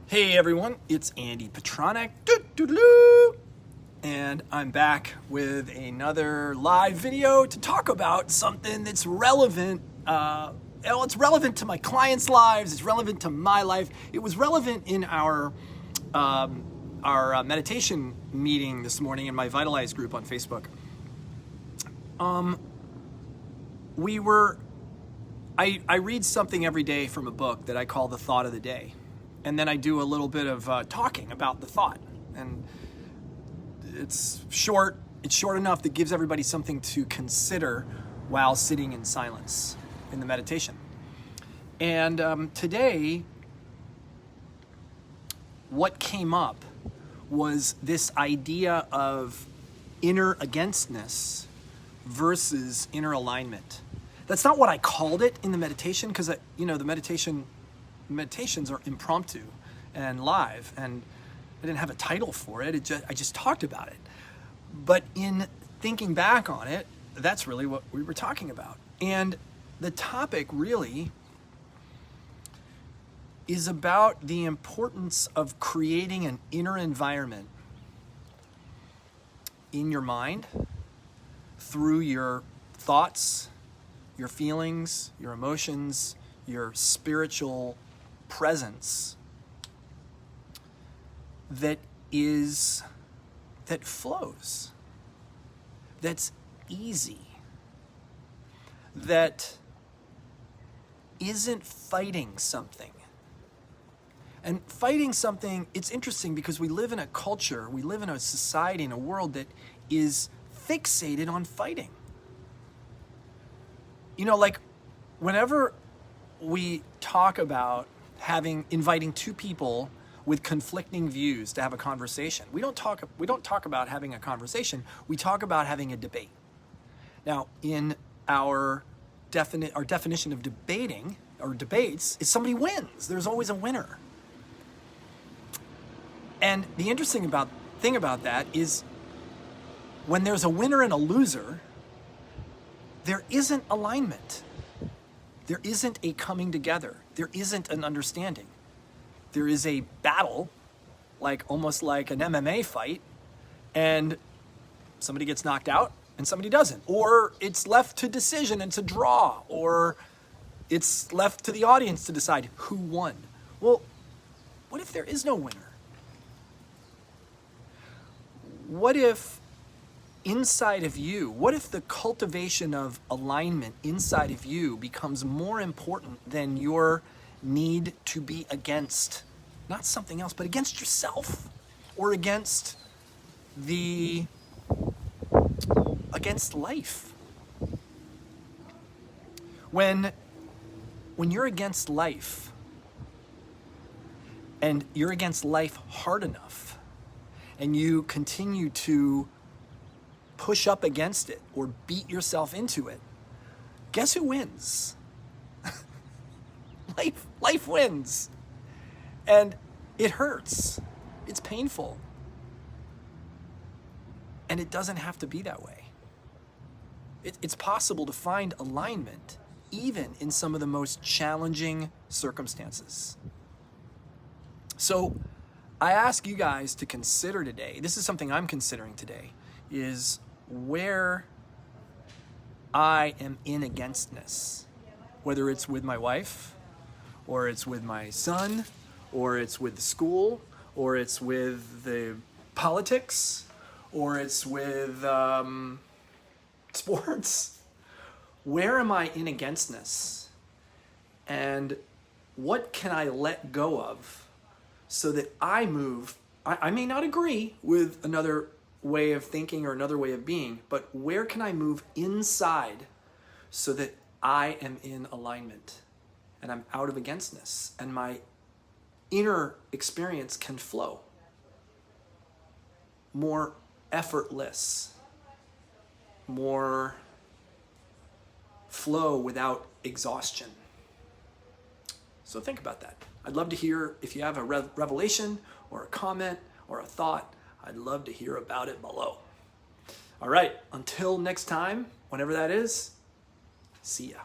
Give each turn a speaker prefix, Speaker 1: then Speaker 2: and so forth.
Speaker 1: Hey everyone, it's Andy Petronic, and I'm back with another live video to talk about something that's relevant. It's relevant to my clients' lives. It's relevant to my life. It was relevant in our meditation meeting this morning in my Vitalize group on Facebook. I read something every day from a book that I call the Thought of the Day. And then I do a little bit of talking about the thought. And it's short enough that gives everybody something to consider while sitting in silence in the meditation. And today, what came up was this idea of inner againstness versus inner alignment. That's not what I called it in the meditation, because the meditations are impromptu and live, and I didn't have a title for it. I just talked about it. But in thinking back on it, that's really what we were talking about. And the topic really is about the importance of creating an inner environment in your mind through your thoughts, your feelings, your emotions, your spiritual presence that flows, that's easy, that isn't fighting something. And fighting something, it's interesting because we live in a culture, we live in a society, in a world that is fixated on fighting. Like whenever we talk about inviting two people with conflicting views to have a conversation, we don't talk about having a conversation. We talk about having a debate. Now, in our definition of debating or debates is somebody wins. There's always a winner. And the interesting thing about that is when there's a winner and a loser, there isn't alignment. There isn't a coming together. There isn't an understanding. There is a battle, almost like an MMA fight, and somebody gets knocked out and somebody doesn't. Or it's left to decision and to draw, or it's left to the audience to decide who won. Well, what if there is no winner? What if inside of you, what if the cultivation of alignment inside of you becomes more important than your need to be against, not something else, but against yourself, or against life? When you're against life, and you're against life hard enough, and you continue to push up against it or beat yourself into it, guess who wins? Life wins. And it hurts. It's painful. And it doesn't have to be that way. It's possible to find alignment even in some of the most challenging circumstances. So I ask you guys to consider today, this is something I'm considering today, is where I am in againstness, whether it's with my wife, or it's with my son, or it's with the school, or it's with the politics, or it's with sports. Where am I in againstness? And what can I let go of so that I move? I may not agree with another way of thinking or another way of being, but where can I move inside so that I am in alignment and I'm out of againstness and my inner experience can flow more effortless, more flow without exhaustion? So think about that. I'd love to hear if you have a revelation or a comment or a thought. I'd love to hear about it below. All right, until next time, whenever that is, see ya.